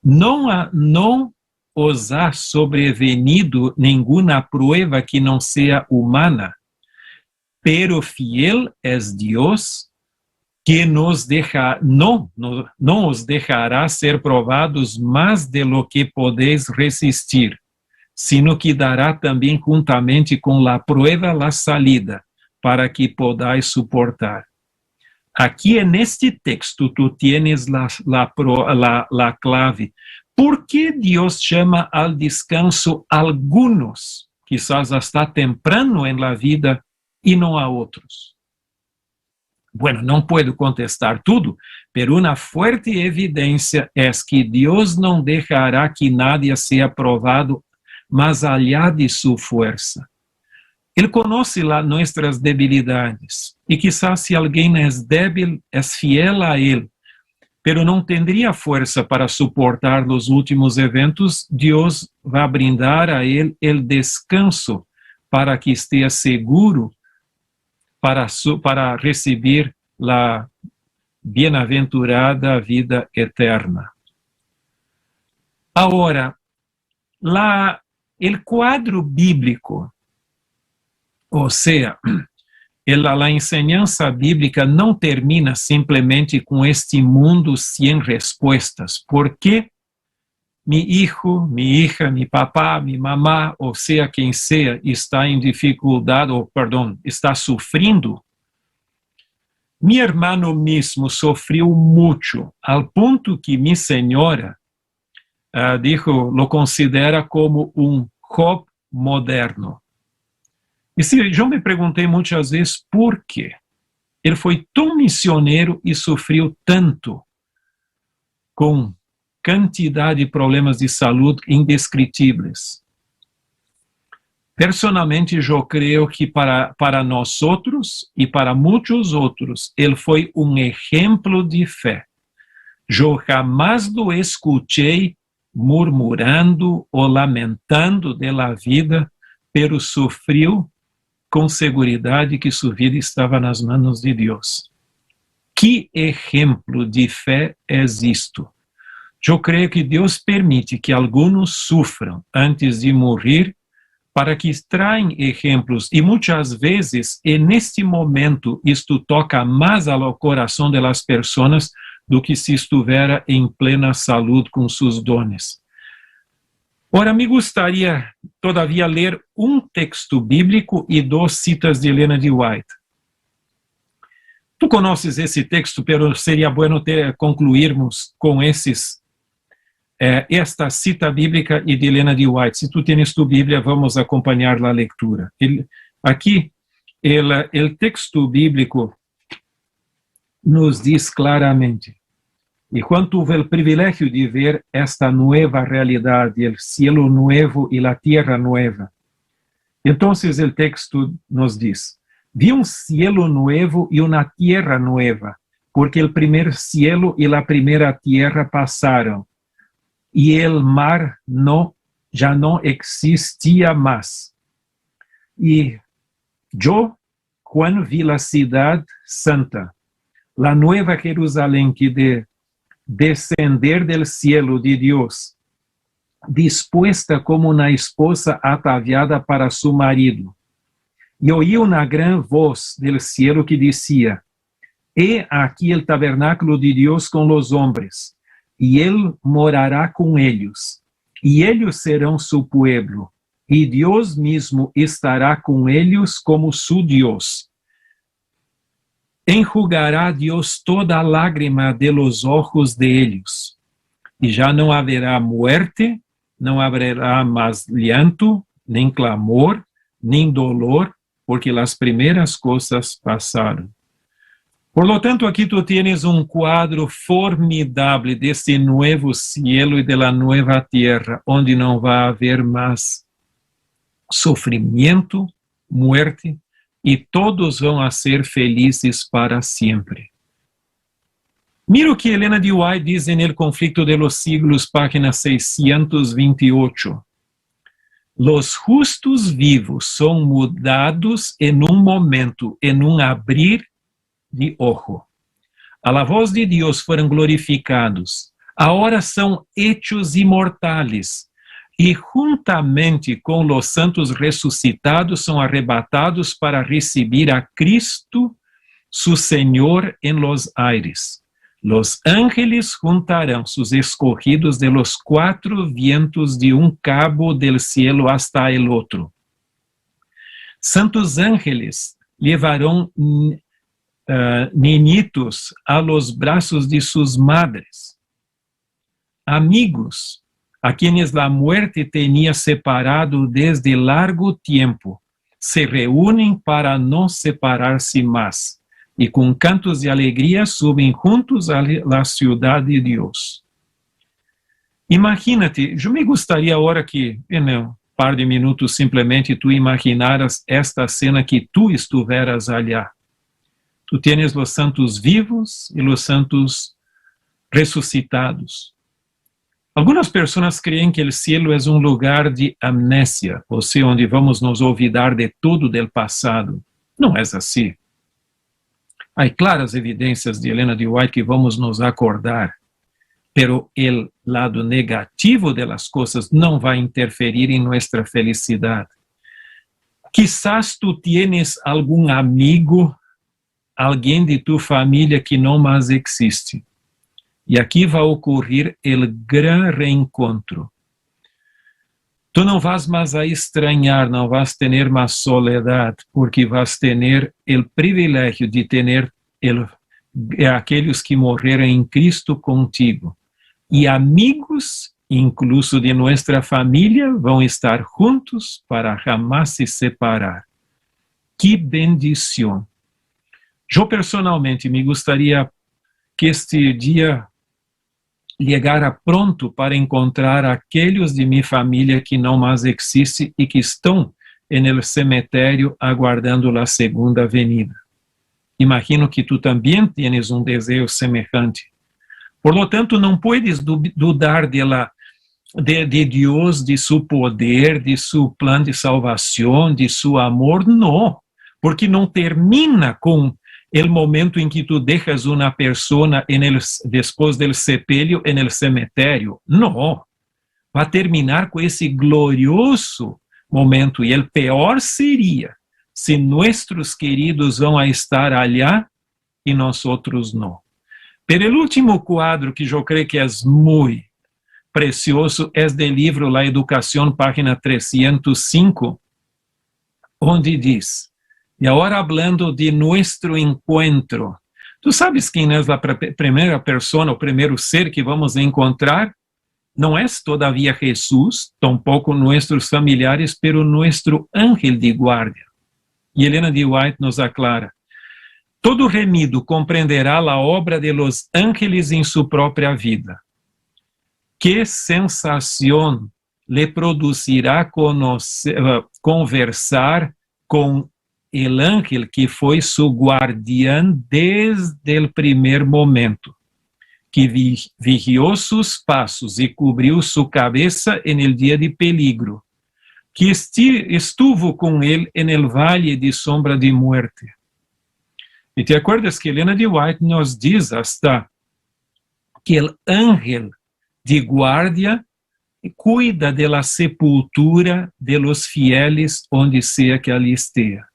Speaker 2: não os ha sobrevenido nenhuma prueba que não seja humana, pero fiel es Dios, que não os dejará ser provados mais de lo que podeis resistir, sino que dará também juntamente com la prueba la salida, para que podáis suportar. Aqui neste texto tu tienes la clave. ¿Por que Deus chama al descanso algunos, quizás hasta temprano en la vida, e não a outros? Bueno, não puedo contestar tudo, pero uma forte evidência é que Deus não deixará que nadie seja provado mais allá de sua força. Ele conhece nossas debilidades, e quizás se alguém é débil, é fiel a Ele, pero não teria força para suportar os últimos eventos. Deus vai brindar a Ele o descanso para que esteja seguro para receber a bem-aventurada vida eterna. Agora, o quadro bíblico, ou seja, a enseñança bíblica não termina simplesmente com este mundo sem respostas. ¿Por qué mi hijo, mi hija, mi papá, mi mamá, ou seja quem seja, está em dificuldade, está sofrendo? Mi hermano mesmo sofreu muito, ao ponto que mi senhora lo considera como Job moderno. E se eu me perguntei muitas vezes por quê. Ele foi tão missioneiro e sofreu tanto com quantidade de problemas de saúde indescritíveis. Personalmente, eu creio que para nós outros e para muitos outros, ele foi um exemplo de fé. Eu jamais o escutei murmurando ou lamentando da vida, pero sofreu com segurança que sua vida estava nas mãos de Deus. Que exemplo de fé é isto? Eu creio que Deus permite que alguns sofram antes de morrer para que traem exemplos, e muitas vezes, neste momento, isto toca mais ao coração das pessoas do que se estivera em plena saúde com seus dones. Ora, me gostaria, todavia, ler um texto bíblico e 2 citas de Helena de White. Tu conheces esse texto, mas seria bueno concluirmos com esta cita bíblica e de Helena de White. Se tu tens tu Bíblia, vamos acompanhar a leitura. Aqui, o texto bíblico nos diz claramente: e quando tuve o privilégio de ver esta nova realidade, o cielo novo e a terra nova, então o texto nos diz: vi um cielo novo e uma terra nova, porque o primeiro cielo e a primeira terra passaram, e o mar já não existia mais. E eu, quando vi a cidade santa, a nova Jerusalém que descender del cielo de Deus, dispuesta como uma esposa ataviada para su marido. E ouí uma grande voz del cielo que dizia: He aqui el tabernáculo de Deus com los hombres, e Ele morará com eles, e eles serão su pueblo, e Deus mesmo estará com eles como su Deus. Enjugará Deus toda lágrima de los ojos de eles, e já não haverá muerte, não haverá mais llanto, nem clamor, nem dolor, porque as primeiras coisas passaram. Por lo tanto, aqui tu tienes um quadro formidável desse novo cielo e de la nueva tierra, onde não vai haver mais sofrimento, muerte, e todos vão a ser felizes para sempre. Mira o que Helena de White diz em El Conflicto de los Siglos, página 628. Los justos vivos são mudados em um momento, em um abrir de ojo. A la voz de Deus foram glorificados. Agora são hechos imortais. E juntamente com los santos ressuscitados são arrebatados para receber a Cristo, su Senhor, em los aires. Los ángeles juntarão sus escogidos de los 4 vientos de um cabo del cielo hasta el otro. Santos ángeles levarão niñitos a los brazos de sus madres. Amigos, a quienes la muerte tenía separado desde largo tiempo, se reúnen para no separarse más, y con cantos de alegría suben juntos a la ciudad de Dios. Imagínate, eu me gostaria agora que, em um par de minutos, simplesmente tu imaginaras esta cena que tu estiveras allá. Tu tienes los santos vivos e los santos ressuscitados. Algumas pessoas creem que o cielo é um lugar de amnésia, ou seja, onde vamos nos olvidar de tudo do passado. Não é assim. Há claras evidências de Helena de White que vamos nos acordar, pero o lado negativo das coisas não vai interferir em nossa felicidade. Quizás tu tienes algum amigo, alguém de tu família que não mais existe. E aqui vai ocorrer o grande reencontro. Tu não vas mais a estranhar, não vas ter mais soledade, porque vas ter o privilégio de ter aqueles que morreram em Cristo contigo. E amigos, incluso de nossa família, vão estar juntos para jamais se separar. Que bendição! Eu personalmente me gostaria que este dia chegara pronto para encontrar aqueles de minha família que não mais existem e que estão no cemitério aguardando a segunda venida. Imagino que tu também tienes um desejo semejante. Por lo tanto, não puedes dudar de Deus, de seu poder, de seu plano de salvação, de seu amor, não. Porque não termina com o momento em que tu deixas uma pessoa depois do sepelho no cemitério. Não. Vai terminar com esse glorioso momento. E o pior seria se nossos queridos vão estar allá e nós outros não. Pero o último quadro que eu creio que é muito precioso é do livro La Educación, página 305, onde diz: e agora hablando de nosso encontro. Tu sabes quem é a primeira pessoa, o primeiro ser que vamos encontrar? Não é todavia Jesus, tampouco nossos familiares, pero nosso ángel de guarda. E Helena de White nos aclara: todo remido compreenderá a obra de los ángeles em sua própria vida. Que sensação lhe produzirá conversar com el ángel que foi seu guardião desde o primeiro momento, que vigiou seus passos e cobriu sua cabeça en el dia de peligro, que estuvo com ele en el valle de sombra de muerte. E te acuerdas que Helena de White nos diz hasta que o ángel de guarda cuida de la sepultura de los fieles onde sea que ali esteja,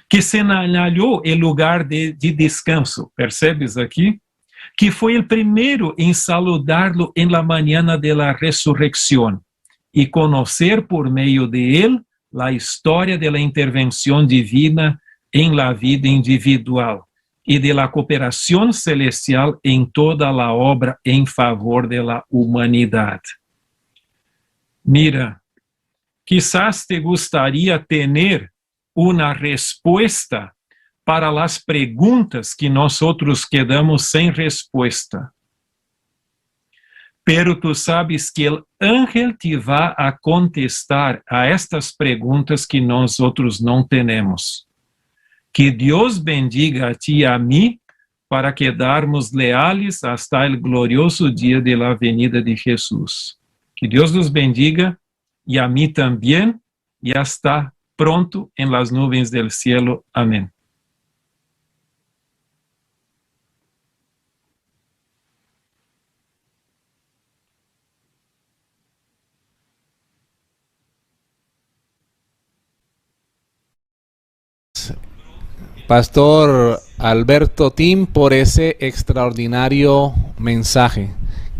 Speaker 2: que señalou o lugar de descanso, percebes aqui? Que foi o primeiro em saludá-lo em la mañana de la resurrección e conhecer por meio de ele a história de la intervenção divina em la vida individual e de la cooperação celestial em toda a obra em favor de la humanidade. Mira, quizás te gustaría tener uma resposta para as perguntas que nós outros quedamos sem resposta. Pero tu sabes que o ángel te vai a contestar a estas perguntas que nós outros não temos. Que Deus bendiga a ti e a mim para quedarmos leales hasta el glorioso dia de la venida de Jesus. Que Deus nos bendiga e a mim também e hasta pronto en las nubes del cielo. Amén.
Speaker 1: Pastor Alberto Tim, por ese extraordinario mensaje.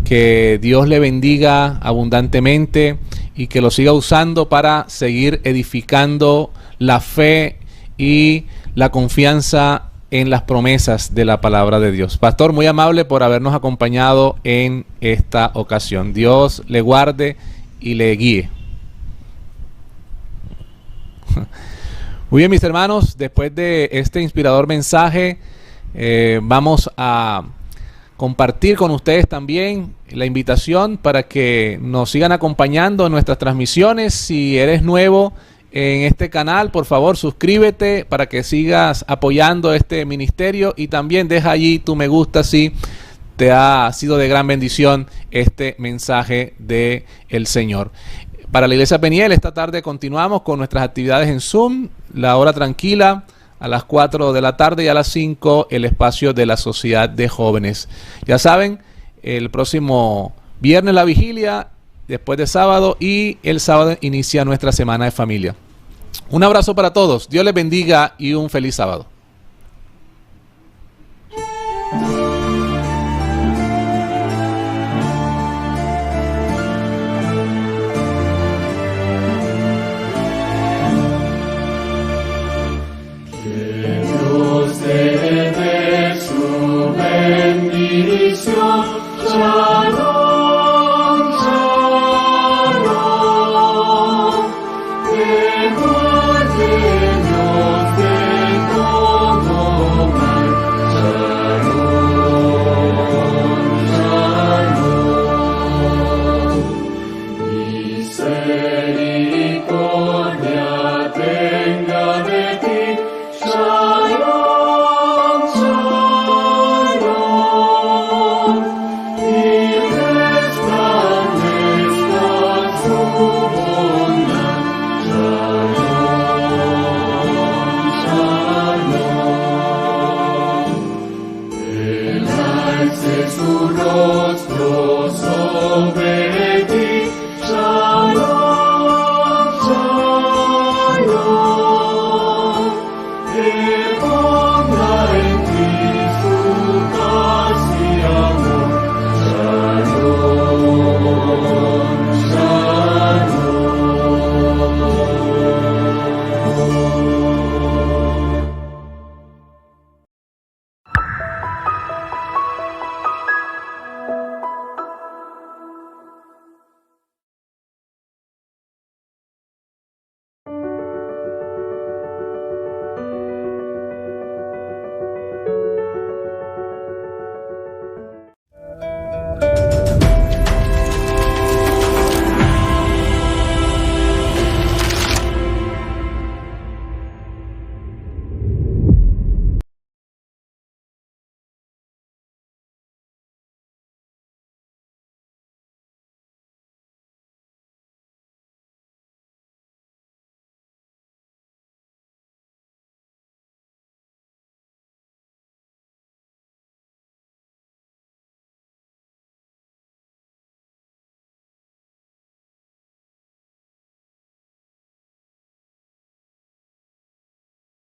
Speaker 1: Que Dios le bendiga abundantemente y que lo siga usando para seguir edificando la fe y la confianza en las promesas de la palabra de Dios. Pastor, muy amable por habernos acompañado en esta ocasión. Dios le guarde y le guíe. Muy bien, mis hermanos, después de este inspirador mensaje, vamos a compartir con ustedes también la invitación para que nos sigan acompañando en nuestras transmisiones. Si eres nuevo en este canal, por favor suscríbete para que sigas apoyando este ministerio y también deja allí tu me gusta si te ha sido de gran bendición este mensaje de el Señor. Para la Iglesia Peniel, esta tarde continuamos con nuestras actividades en Zoom, la hora tranquila, a las 4 de la tarde y a las 5 el espacio de la Sociedad de Jóvenes. Ya saben, el próximo viernes la vigilia, después de sábado, y el sábado inicia nuestra semana de familia. Un abrazo para todos, Dios les bendiga y un feliz sábado.
Speaker 3: Te dé su bendición.